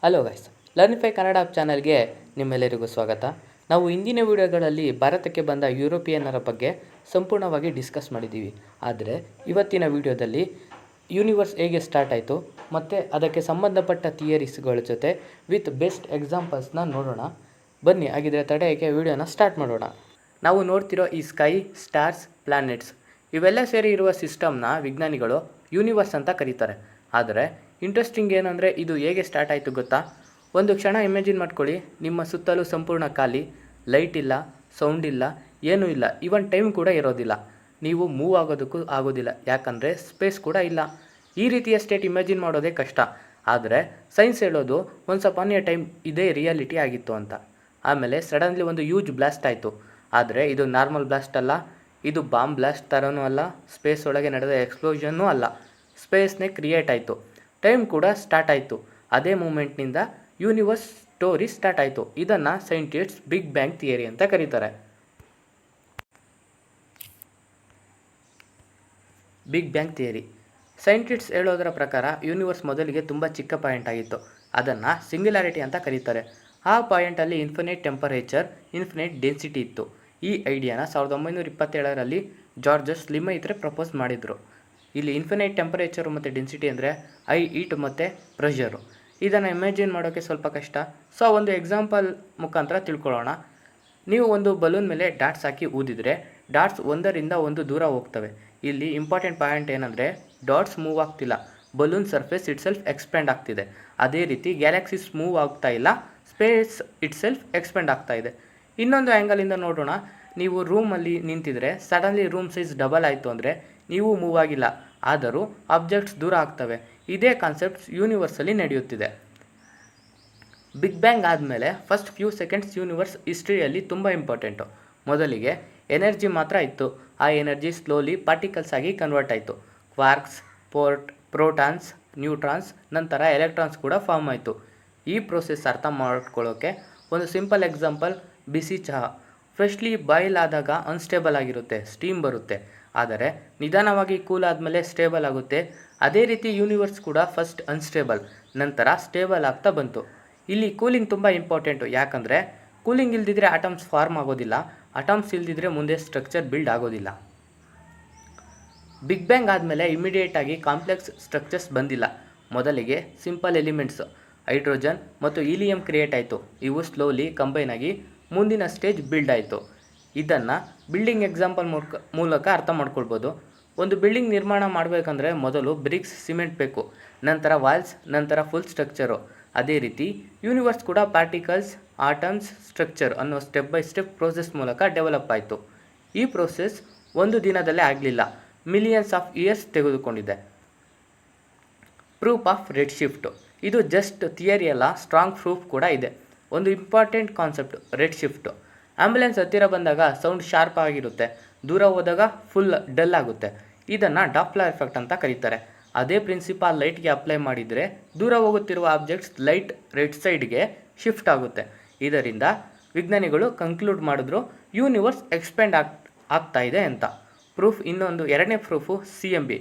Hello guys, ಲರ್ನಿಫೈ Kannada ಚಾನಲ್ಗೆ ನಿಮ್ಮೆಲ್ಲರಿಗೂ ಸ್ವಾಗತ. ನಾವು ಇಂದಿನ ವಿಡಿಯೋಗಳಲ್ಲಿ ಭಾರತಕ್ಕೆ ಬಂದ ಯುರೋಪಿಯನ್ನರ ಬಗ್ಗೆ ಸಂಪೂರ್ಣವಾಗಿ ಡಿಸ್ಕಸ್ ಮಾಡಿದ್ದೀವಿ. ಆದರೆ ಇವತ್ತಿನ ವಿಡಿಯೋದಲ್ಲಿ ಯೂನಿವರ್ಸ್ ಹೇಗೆ ಸ್ಟಾರ್ಟ್ ಆಯಿತು ಮತ್ತು ಅದಕ್ಕೆ ಸಂಬಂಧಪಟ್ಟ ಥಿಯರೀಸ್ಗಳ ಜೊತೆ ವಿತ್ ಬೆಸ್ಟ್ ಎಕ್ಸಾಂಪಲ್ಸ್ನ ನೋಡೋಣ. ಬನ್ನಿ, ಹಾಗಿದ್ರೆ ತಡೆಯೋಕ್ಕೆ ವಿಡಿಯೋನ ಸ್ಟಾರ್ಟ್ ಮಾಡೋಣ. ನಾವು ನೋಡ್ತಿರೋ ಈ ಸ್ಕೈ, ಸ್ಟಾರ್ಸ್, ಪ್ಲಾನೆಟ್ಸ್ ಇವೆಲ್ಲ ಸೇರಿ ಇರುವ ಸಿಸ್ಟಮ್ನ ವಿಜ್ಞಾನಿಗಳು ಯೂನಿವರ್ಸ್ ಅಂತ ಕರೀತಾರೆ. ಆದರೆ ಇಂಟ್ರೆಸ್ಟಿಂಗ್ ಏನಂದರೆ ಇದು ಹೇಗೆ ಸ್ಟಾರ್ಟ್ ಆಯಿತು ಗೊತ್ತಾ? ಒಂದು ಕ್ಷಣ ಇಮ್ಯಾಜಿನ್ ಮಾಡ್ಕೊಳ್ಳಿ, ನಿಮ್ಮ ಸುತ್ತಲೂ ಸಂಪೂರ್ಣ ಖಾಲಿ, ಲೈಟ್ ಇಲ್ಲ, ಸೌಂಡ್ ಇಲ್ಲ, ಏನೂ ಇಲ್ಲ, ಈವನ್ ಟೈಮ್ ಕೂಡ ಇರೋದಿಲ್ಲ. ನೀವು ಮೂವ್ ಆಗೋದಕ್ಕೂ ಆಗೋದಿಲ್ಲ, ಯಾಕಂದರೆ ಸ್ಪೇಸ್ ಕೂಡ ಇಲ್ಲ. ಈ ರೀತಿಯ ಸ್ಟೇಟ್ ಇಮ್ಯಾಜಿನ್ ಮಾಡೋದೇ ಕಷ್ಟ. ಆದರೆ ಸೈನ್ಸ್ ಹೇಳೋದು ಒನ್ಸ್ ಅಪಾನ್ ಎ ಟೈಮ್ ಇದೇ ರಿಯಾಲಿಟಿ ಆಗಿತ್ತು ಅಂತ. ಆಮೇಲೆ ಸಡನ್ಲಿ ಒಂದು ಹ್ಯೂಜ್ ಬ್ಲಾಸ್ಟ್ ಆಯಿತು. ಆದರೆ ಇದು ನಾರ್ಮಲ್ ಬ್ಲಾಸ್ಟ್ ಅಲ್ಲ, ಇದು ಬಾಂಬ್ ಬ್ಲಾಸ್ಟ್ ಥರನೂ ಅಲ್ಲ, ಸ್ಪೇಸ್ ಒಳಗೆ ನಡೆದ ಎಕ್ಸ್ಪ್ಲೋಷನ್ನೂ ಅಲ್ಲ. ಸ್ಪೇಸ್ನೇ ಕ್ರಿಯೇಟ್ ಆಯಿತು, ಟೈಮ್ ಕೂಡ ಸ್ಟಾರ್ಟ್ ಆಯಿತು. ಅದೇ ಮೂಮೆಂಟ್ನಿಂದ ಯೂನಿವರ್ಸ್ ಸ್ಟೋರಿ ಸ್ಟಾರ್ಟ್ ಆಯಿತು. ಇದನ್ನು ಸೈಂಟಿಸ್ಟ್ಸ್ ಬಿಗ್ ಬ್ಯಾಂಗ್ ಥಿಯರಿ ಅಂತ ಕರೀತಾರೆ. ಬಿಗ್ ಬ್ಯಾಂಗ್ ಥಿಯರಿ ಸೈಂಟಿಸ್ಟ್ಸ್ ಹೇಳೋದರ ಪ್ರಕಾರ ಯೂನಿವರ್ಸ್ ಮೊದಲಿಗೆ ತುಂಬ ಚಿಕ್ಕ ಪಾಯಿಂಟ್ ಆಗಿತ್ತು. ಅದನ್ನು ಸಿಂಗ್ಯುಲಾರಿಟಿ ಅಂತ ಕರೀತಾರೆ. ಆ ಪಾಯಿಂಟಲ್ಲಿ ಇನ್ಫಿನೈಟ್ ಟೆಂಪರೇಚರ್, ಇನ್ಫಿನೈಟ್ ಡೆನ್ಸಿಟಿ ಇತ್ತು. ಈ ಐಡಿಯಾನ 1927ರಲ್ಲಿ ಜಾರ್ಜಸ್ ಲಿಮೈತ್ರೆ ಪ್ರಪೋಸ್ ಮಾಡಿದರು. ಇಲ್ಲಿ ಇನ್ಫಿನೈಟ್ ಟೆಂಪರೇಚರು ಮತ್ತು ಡೆನ್ಸಿಟಿ ಅಂದರೆ ಹೀಟ್ ಮತ್ತು ಪ್ರೆಷರು. ಇದನ್ನು ಇಮ್ಯಾಜಿನ್ ಮಾಡೋಕ್ಕೆ ಸ್ವಲ್ಪ ಕಷ್ಟ. ಸೊ ಒಂದು ಎಕ್ಸಾಂಪಲ್ ಮುಖಾಂತರ ತಿಳ್ಕೊಳ್ಳೋಣ. ನೀವು ಒಂದು ಬಲೂನ್ ಮೇಲೆ ಡಾಟ್ಸ್ ಹಾಕಿ ಊದಿದರೆ ಡಾಟ್ಸ್ ಒಂದರಿಂದ ಒಂದು ದೂರ ಹೋಗ್ತವೆ. ಇಲ್ಲಿ ಇಂಪಾರ್ಟೆಂಟ್ ಪಾಯಿಂಟ್ ಏನಂದರೆ ಡಾಟ್ಸ್ ಮೂವ್ ಆಗ್ತಿಲ್ಲ, ಬಲೂನ್ ಸರ್ಫೇಸ್ ಇಟ್ಸೆಲ್ಫ್ ಎಕ್ಸ್ಪ್ಯಾಂಡ್ ಆಗ್ತಿದೆ. ಅದೇ ರೀತಿ ಗ್ಯಾಲಕ್ಸೀಸ್ ಮೂವ್ ಆಗ್ತಾ ಇಲ್ಲ, ಸ್ಪೇಸ್ ಇಟ್ಸೆಲ್ಫ್ ಎಕ್ಸ್ಪ್ಯಾಂಡ್ ಆಗ್ತಾ ಇದೆ. ಇನ್ನೊಂದು ಆ್ಯಂಗಲಿಂದ ನೋಡೋಣ. ನೀವು ರೂಮಲ್ಲಿ ನಿಂತಿದ್ರೆ ಸಡನ್ಲಿ ರೂಮ್ ಸೈಜ್ ಡಬಲ್ ಆಯಿತು ಅಂದರೆ ನೀವು ಮೂವ್ ಆಗಿಲ್ಲ, ಆದರೂ ಆಬ್ಜೆಕ್ಟ್ಸ್ ದೂರ ಆಗ್ತವೆ. ಇದೇ ಕಾನ್ಸೆಪ್ಟ್ಸ್ ಯೂನಿವರ್ಸಲ್ಲಿ ನಡೆಯುತ್ತಿದೆ. ಬಿಗ್ ಬ್ಯಾಂಗ್ ಆದಮೇಲೆ ಫಸ್ಟ್ ಫ್ಯೂ ಸೆಕೆಂಡ್ಸ್ ಯೂನಿವರ್ಸ್ ಹಿಸ್ಟ್ರಿಯಲ್ಲಿ ತುಂಬ ಇಂಪಾರ್ಟೆಂಟು. ಮೊದಲಿಗೆ ಎನರ್ಜಿ ಮಾತ್ರ ಇತ್ತು. ಆ ಎನರ್ಜಿ ಸ್ಲೋಲಿ ಪಾರ್ಟಿಕಲ್ಸ್ ಆಗಿ ಕನ್ವರ್ಟ್ ಆಯಿತು. ಕ್ವಾರ್ಕ್ಸ್, ಪ್ರೋಟಾನ್ಸ್, ನ್ಯೂಟ್ರಾನ್ಸ್, ನಂತರ ಎಲೆಕ್ಟ್ರಾನ್ಸ್ ಕೂಡ ಫಾರ್ಮ್ ಆಯಿತು. ಈ ಪ್ರೋಸೆಸ್ ಅರ್ಥ ಮಾಡ್ಕೊಳ್ಳೋಕ್ಕೆ ಒಂದು ಸಿಂಪಲ್ ಎಕ್ಸಾಂಪಲ್, ಬಿಸಿ ಚಹಾ. ಫ್ರೆಶ್ಲಿ ಬಾಯ್ಲ್ ಆದಾಗ ಅನ್ಸ್ಟೇಬಲ್ ಆಗಿರುತ್ತೆ, ಸ್ಟೀಮ್ ಬರುತ್ತೆ. ಆದರೆ ನಿಧಾನವಾಗಿ ಕೂಲ್ ಆದಮೇಲೆ ಸ್ಟೇಬಲ್ ಆಗುತ್ತೆ. ಅದೇ ರೀತಿ ಯೂನಿವರ್ಸ್ ಕೂಡ ಫಸ್ಟ್ ಅನ್ಸ್ಟೇಬಲ್, ನಂತರ ಸ್ಟೇಬಲ್ ಆಗ್ತಾ ಬಂತು. ಇಲ್ಲಿ ಕೂಲಿಂಗ್ ತುಂಬ ಇಂಪಾರ್ಟೆಂಟು, ಯಾಕಂದರೆ ಕೂಲಿಂಗ್ ಇಲ್ದಿದ್ರೆ ಆಟಮ್ಸ್ ಫಾರ್ಮ್ ಆಗೋದಿಲ್ಲ, ಆಟಮ್ಸ್ ಇಲ್ದಿದ್ರೆ ಮುಂದೆ ಸ್ಟ್ರಕ್ಚರ್ ಬಿಲ್ಡ್ ಆಗೋದಿಲ್ಲ. ಬಿಗ್ ಬ್ಯಾಂಗ್ ಆದಮೇಲೆ ಇಮಿಡಿಯೇಟಾಗಿ ಕಾಂಪ್ಲೆಕ್ಸ್ ಸ್ಟ್ರಕ್ಚರ್ಸ್ ಬಂದಿಲ್ಲ. ಮೊದಲಿಗೆ ಸಿಂಪಲ್ ಎಲಿಮೆಂಟ್ಸ್ ಹೈಡ್ರೋಜನ್ ಮತ್ತು ಹೀಲಿಯಂ ಕ್ರಿಯೇಟ್ ಆಯಿತು. ಇವು ಸ್ಲೋಲಿ ಕಂಬೈನ್ ಆಗಿ ಮುಂದಿನ ಸ್ಟೇಜ್ ಬಿಲ್ಡ್ ಆಯಿತು. ಇದನ್ನು ಬಿಲ್ಡಿಂಗ್ ಎಕ್ಸಾಂಪಲ್ ಮೂಲಕ ಅರ್ಥ ಮಾಡ್ಕೊಳ್ಬೋದು. ಒಂದು ಬಿಲ್ಡಿಂಗ್ ನಿರ್ಮಾಣ ಮಾಡಬೇಕಂದ್ರೆ ಮೊದಲು ಬ್ರಿಕ್ಸ್, ಸಿಮೆಂಟ್ ಬೇಕು, ನಂತರ ವಾಲ್ಸ್, ನಂತರ ಫುಲ್ ಸ್ಟ್ರಕ್ಚರು. ಅದೇ ರೀತಿ ಯೂನಿವರ್ಸ್ ಕೂಡ ಪಾರ್ಟಿಕಲ್ಸ್, ಆಟಮ್ಸ್, ಸ್ಟ್ರಕ್ಚರ್ ಅನ್ನೋ ಸ್ಟೆಪ್ ಬೈ ಸ್ಟೆಪ್ ಪ್ರೋಸೆಸ್ ಮೂಲಕ ಡೆವಲಪ್ ಆಯಿತು. ಈ ಪ್ರೋಸೆಸ್ ಒಂದು ದಿನದಲ್ಲೇ ಆಗಲಿಲ್ಲ, ಮಿಲಿಯನ್ಸ್ ಆಫ್ ಇಯರ್ಸ್ ತೆಗೆದುಕೊಂಡಿದೆ. ಪ್ರೂಫ್ ಆಫ್ ರೆಡ್ ಶಿಫ್ಟ್ ಇದು ಜಸ್ಟ್ ಥಿಯರಿ ಅಲ್ಲ, ಸ್ಟ್ರಾಂಗ್ ಪ್ರೂಫ್ ಕೂಡ ಇದೆ. ಒಂದು important concept, red shift. Ambulance ಹತ್ತಿರ ಬಂದಾಗ ಸೌಂಡ್ ಶಾರ್ಪ್ ಆಗಿರುತ್ತೆ, ದೂರ ಹೋದಾಗ ಫುಲ್ ಡಲ್ ಆಗುತ್ತೆ. ಇದನ್ನು ಡಾಪ್ಲರ್ ಎಫೆಕ್ಟ್ ಅಂತ ಕರೀತಾರೆ. ಅದೇ ಪ್ರಿನ್ಸಿಪಾಲ್ ಲೈಟ್ಗೆ ಅಪ್ಲೈ ಮಾಡಿದರೆ ದೂರ ಹೋಗುತ್ತಿರುವ ಆಬ್ಜೆಕ್ಟ್ಸ್ ಲೈಟ್ ರೆಡ್ ಸೈಡ್ಗೆ ಶಿಫ್ಟ್ ಆಗುತ್ತೆ. ಇದರಿಂದ ವಿಜ್ಞಾನಿಗಳು ಕನ್ಕ್ಲೂಡ್ ಮಾಡಿದ್ರು ಯೂನಿವರ್ಸ್ ಎಕ್ಸ್ಪ್ಯಾಂಡ್ ಆಗ್ತಾ ಇದೆ ಅಂತ. ಪ್ರೂಫ್ ಇನ್ನೊಂದು, ಎರಡನೇ ಪ್ರೂಫು CMB.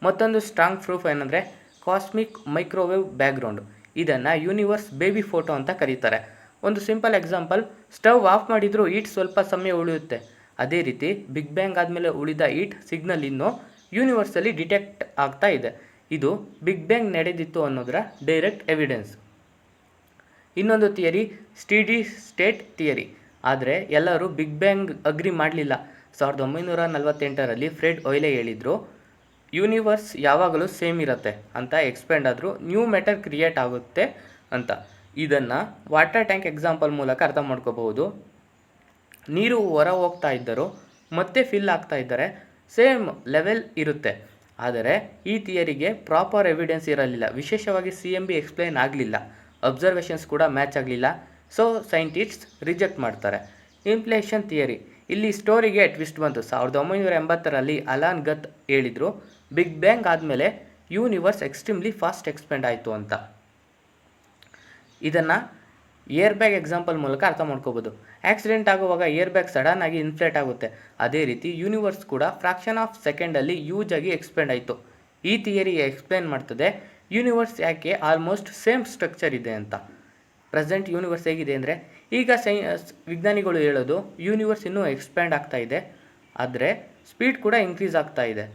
ಮತ್ತೊಂದು ಸ್ಟ್ರಾಂಗ್ ಪ್ರೂಫ್ ಏನಂದರೆ ಕಾಸ್ಮಿಕ್ ಮೈಕ್ರೋವೇವ್ ಬ್ಯಾಕ್ಗ್ರೌಂಡ್. ಇದನ್ನು ಯೂನಿವರ್ಸ್ ಬೇಬಿ ಫೋಟೋ ಅಂತ ಕರೀತಾರೆ. ಒಂದು ಸಿಂಪಲ್ ಎಕ್ಸಾಂಪಲ್, ಸ್ಟವ್ ಆಫ್ ಮಾಡಿದರೂ ಹೀಟ್ ಸ್ವಲ್ಪ ಸಮಯ ಉಳಿಯುತ್ತೆ. ಅದೇ ರೀತಿ ಬಿಗ್ ಬ್ಯಾಂಗ್ ಆದಮೇಲೆ ಉಳಿದ ಹೀಟ್ ಸಿಗ್ನಲ್ ಇನ್ನೂ ಯೂನಿವರ್ಸಲ್ಲಿ ಡಿಟೆಕ್ಟ್ ಆಗ್ತಾ ಇದೆ. ಇದು ಬಿಗ್ ಬ್ಯಾಂಗ್ ನಡೆದಿತ್ತು ಅನ್ನೋದರ ಡೈರೆಕ್ಟ್ ಎವಿಡೆನ್ಸ್. ಇನ್ನೊಂದು ಥಿಯರಿ, ಸ್ಟೀಡಿ ಸ್ಟೇಟ್ ಥಿಯರಿ. ಆದರೆ ಎಲ್ಲರೂ ಬಿಗ್ ಬ್ಯಾಂಗ್ ಅಗ್ರಿ ಮಾಡಲಿಲ್ಲ. 1948ರಲ್ಲಿ ಫ್ರೆಡ್ ಒಯ್ಲೆ ಹೇಳಿದರು, ಯೂನಿವರ್ಸ್ ಯಾವಾಗಲೂ ಸೇಮ್ ಇರುತ್ತೆ ಅಂತ. ಎಕ್ಸ್ಪ್ಯಾಂಡ್ ಆದರೂ ನ್ಯೂ ಮ್ಯಾಟರ್ ಕ್ರಿಯೇಟ್ ಆಗುತ್ತೆ ಅಂತ. ಇದನ್ನು ವಾಟರ್ ಟ್ಯಾಂಕ್ ಎಕ್ಸಾಂಪಲ್ ಮೂಲಕ ಅರ್ಥ ಮಾಡ್ಕೋಬಹುದು. ನೀರು ಹೊರ ಹೋಗ್ತಾ ಇದ್ದರೂ ಮತ್ತೆ ಫಿಲ್ ಆಗ್ತಾ ಇದ್ದರೆ ಸೇಮ್ ಲೆವೆಲ್ ಇರುತ್ತೆ. ಆದರೆ ಈ ಥಿಯರಿಗೆ ಪ್ರಾಪರ್ ಎವಿಡೆನ್ಸ್ ಇರಲಿಲ್ಲ. ವಿಶೇಷವಾಗಿ CMB ಎಕ್ಸ್ಪ್ಲೈನ್ ಆಗಲಿಲ್ಲ, ಅಬ್ಸರ್ವೇಷನ್ಸ್ ಕೂಡ ಮ್ಯಾಚ್ ಆಗಲಿಲ್ಲ. ಸೊ ಸೈಂಟಿಸ್ಟ್ಸ್ ರಿಜೆಕ್ಟ್ ಮಾಡ್ತಾರೆ. Inflation theory. ಇಲ್ಲಿ ಸ್ಟೋರಿಗೆ ಟ್ವಿಸ್ಟ್ ಬಂತು. 1980ರಲ್ಲಿ ಅಲಾನ್ ಗತ್ ಹೇಳಿದರು, ಬಿಗ್ ಬ್ಯಾಂಗ್ ಆದಮೇಲೆ ಯೂನಿವರ್ಸ್ ಎಕ್ಸ್ಟ್ರೀಮ್ಲಿ ಫಾಸ್ಟ್ ಎಕ್ಸ್ಪ್ಯಾಂಡ್ ಆಯಿತು ಅಂತ. ಇದನ್ನು ಏರ್ ಬ್ಯಾಗ್ ಎಕ್ಸಾಂಪಲ್ ಮೂಲಕ ಅರ್ಥ ಮಾಡ್ಕೋಬೋದು. ಆಕ್ಸಿಡೆಂಟ್ ಆಗುವಾಗ ಏರ್ ಬ್ಯಾಗ್ ಸಡನ್ ಆಗಿ ಇನ್ಫ್ಲೇಟ್ ಆಗುತ್ತೆ. ಅದೇ ರೀತಿ ಯೂನಿವರ್ಸ್ ಕೂಡ ಫ್ರಾಕ್ಷನ್ ಆಫ್ ಸೆಕೆಂಡಲ್ಲಿ ಯೂಜ್ ಆಗಿ ಎಕ್ಸ್ಪ್ಯಾಂಡ್ ಆಯಿತು. ಈ ಥಿಯರಿ ಎಕ್ಸ್ಪ್ಲೇನ್ ಮಾಡ್ತದೆ ಯೂನಿವರ್ಸ್ ಯಾಕೆ ಆಲ್ಮೋಸ್ಟ್ ಸೇಮ್ ಸ್ಟ್ರಕ್ಚರ್ ಇದೆ ಅಂತ. ಪ್ರೆಸೆಂಟ್ ಯೂನಿವರ್ಸ್ ಹೇಗಿದೆ ಅಂದರೆ, ಈಗ ವಿಜ್ಞಾನಿಗಳು ಹೇಳೋದು ಯೂನಿವರ್ಸ್ ಇನ್ನೂ ಎಕ್ಸ್ಪ್ಯಾಂಡ್ ಆಗ್ತಾ ಇದೆ, ಆದರೆ ಸ್ಪೀಡ್ ಕೂಡ ಇನ್ಕ್ರೀಸ್ ಆಗ್ತಾ ಇದೆ.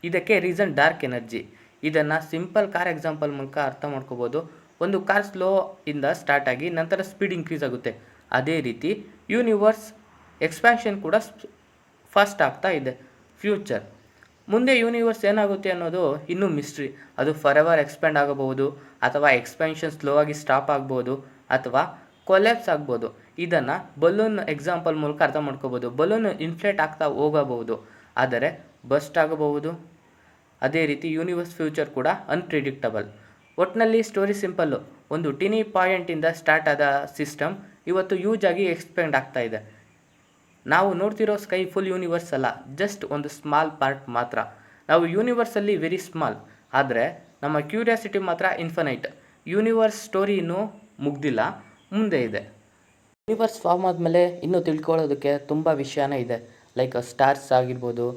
ಇದಕ್ಕೆ ರೀಸನ್ ಡಾರ್ಕ್ ಎನರ್ಜಿ. ಇದನ್ನು ಸಿಂಪಲ್ ಕಾರ್ ಎಕ್ಸಾಂಪಲ್ ಮೂಲಕ ಅರ್ಥ ಮಾಡ್ಕೋಬೋದು. ಒಂದು ಕಾರ್ ಸ್ಲೋ ಇಂದ ಸ್ಟಾರ್ಟ್ ಆಗಿ ನಂತರ ಸ್ಪೀಡ್ ಇನ್ಕ್ರೀಸ್ ಆಗುತ್ತೆ. ಅದೇ ರೀತಿ ಯೂನಿವರ್ಸ್ ಎಕ್ಸ್ಪ್ಯಾನ್ಷನ್ ಕೂಡ ಫಾಸ್ಟ್ ಆಗ್ತಾ ಇದೆ. ಫ್ಯೂಚರ್, ಮುಂದೆ ಯೂನಿವರ್ಸ್ ಏನಾಗುತ್ತೆ ಅನ್ನೋದು ಇನ್ನೂ ಮಿಸ್ಟ್ರಿ. ಅದು ಫಾರೆವರ್ ಎಕ್ಸ್ಪ್ಯಾಂಡ್ ಆಗಬಹುದು, ಅಥವಾ ಎಕ್ಸ್ಪ್ಯಾನ್ಷನ್ ಸ್ಲೋ ಆಗಿ ಸ್ಟಾಪ್ ಆಗ್ಬೋದು, ಅಥವಾ ಕೊಲ್ಯಾಪ್ಸ್ ಆಗ್ಬೋದು. ಇದನ್ನು ಬಲೂನ್ ಎಕ್ಸಾಂಪಲ್ ಮೂಲಕ ಅರ್ಥ ಮಾಡ್ಕೋಬೋದು. ಬಲೂನ್ ಇನ್ಫ್ಲೇಟ್ ಆಗ್ತಾ ಹೋಗಬಹುದು, ಆದರೆ ಬಸ್ಟ್ ಆಗಬಹುದು. ಅದೇ ರೀತಿ ಯೂನಿವರ್ಸ್ ಫ್ಯೂಚರ್ ಕೂಡ ಅನ್ಪ್ರಿಡಿಕ್ಟಬಲ್. ಒಟ್ಟಿನಲ್ಲಿ ಸ್ಟೋರಿ ಸಿಂಪಲ್ಲು. ಒಂದು ಟಿನಿ ಪಾಯಿಂಟಿಂದ ಸ್ಟಾರ್ಟ್ ಆದ ಸಿಸ್ಟಮ್ ಇವತ್ತು ಯೂಜ್ ಆಗಿ ಎಕ್ಸ್ಪ್ಯಾಂಡ್ ಆಗ್ತಾ ಇದೆ. ನಾವು ನೋಡ್ತಿರೋ ಸ್ಕೈ ಫುಲ್ ಯೂನಿವರ್ಸ್ ಅಲ್ಲ, ಜಸ್ಟ್ ಒಂದು ಸ್ಮಾಲ್ ಪಾರ್ಟ್ ಮಾತ್ರ. ನಾವು ಯೂನಿವರ್ಸಲ್ಲಿ ವೆರಿ ಸ್ಮಾಲ್, ಆದರೆ ನಮ್ಮ ಕ್ಯೂರಿಯಾಸಿಟಿ ಮಾತ್ರ ಇನ್ಫಿನೈಟ್. ಯೂನಿವರ್ಸ್ ಸ್ಟೋರಿ ಇನ್ನೂ ಮುಗ್ದಿಲ್ಲ, ಮುಂದೆ ಇದೆ. ಯೂನಿವರ್ಸ್ ಫಾರ್ಮ್ ಆದಮೇಲೆ ಇನ್ನೂ ತಿಳ್ಕೊಳ್ಳೋದಕ್ಕೆ ತುಂಬ ವಿಷಯನೇ ಇದೆ. ಲೈಕ್ ಸ್ಟಾರ್ಸ್ ಆಗಿರ್ಬೋದು,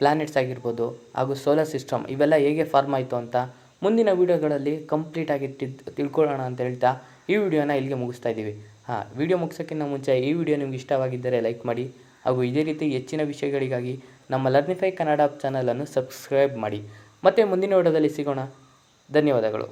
ಪ್ಲ್ಯಾನೆಟ್ಸ್ ಆಗಿರ್ಬೋದು, ಹಾಗೂ ಸೋಲಾರ್ ಸಿಸ್ಟಮ್, ಇವೆಲ್ಲ ಹೇಗೆ ಫಾರ್ಮ್ ಆಯಿತು ಅಂತ ಮುಂದಿನ ವೀಡಿಯೋಗಳಲ್ಲಿ ಕಂಪ್ಲೀಟಾಗಿ ತಿಳ್ಕೊಳ್ಳೋಣ ಅಂತ ಹೇಳ್ತಾ ಈ ವಿಡಿಯೋನ ಇಲ್ಲಿಗೆ ಮುಗಿಸ್ತಾ ಇದ್ದೀವಿ. ವಿಡಿಯೋ ಮುಗಿಸೋಕ್ಕಿಂತ ಮುಂಚೆ ಈ ವಿಡಿಯೋ ನಿಮ್ಗೆ ಇಷ್ಟವಾಗಿದ್ದರೆ ಲೈಕ್ ಮಾಡಿ, ಹಾಗೂ ಇದೇ ರೀತಿ ಹೆಚ್ಚಿನ ವಿಷಯಗಳಿಗಾಗಿ ನಮ್ಮ ಲರ್ನಿಫೈ ಕನ್ನಡ ಚಾನಲನ್ನು ಸಬ್ಸ್ಕ್ರೈಬ್ ಮಾಡಿ. ಮತ್ತೆ ಮುಂದಿನ ವಿಡಿಯೋದಲ್ಲಿ ಸಿಗೋಣ. ಧನ್ಯವಾದಗಳು.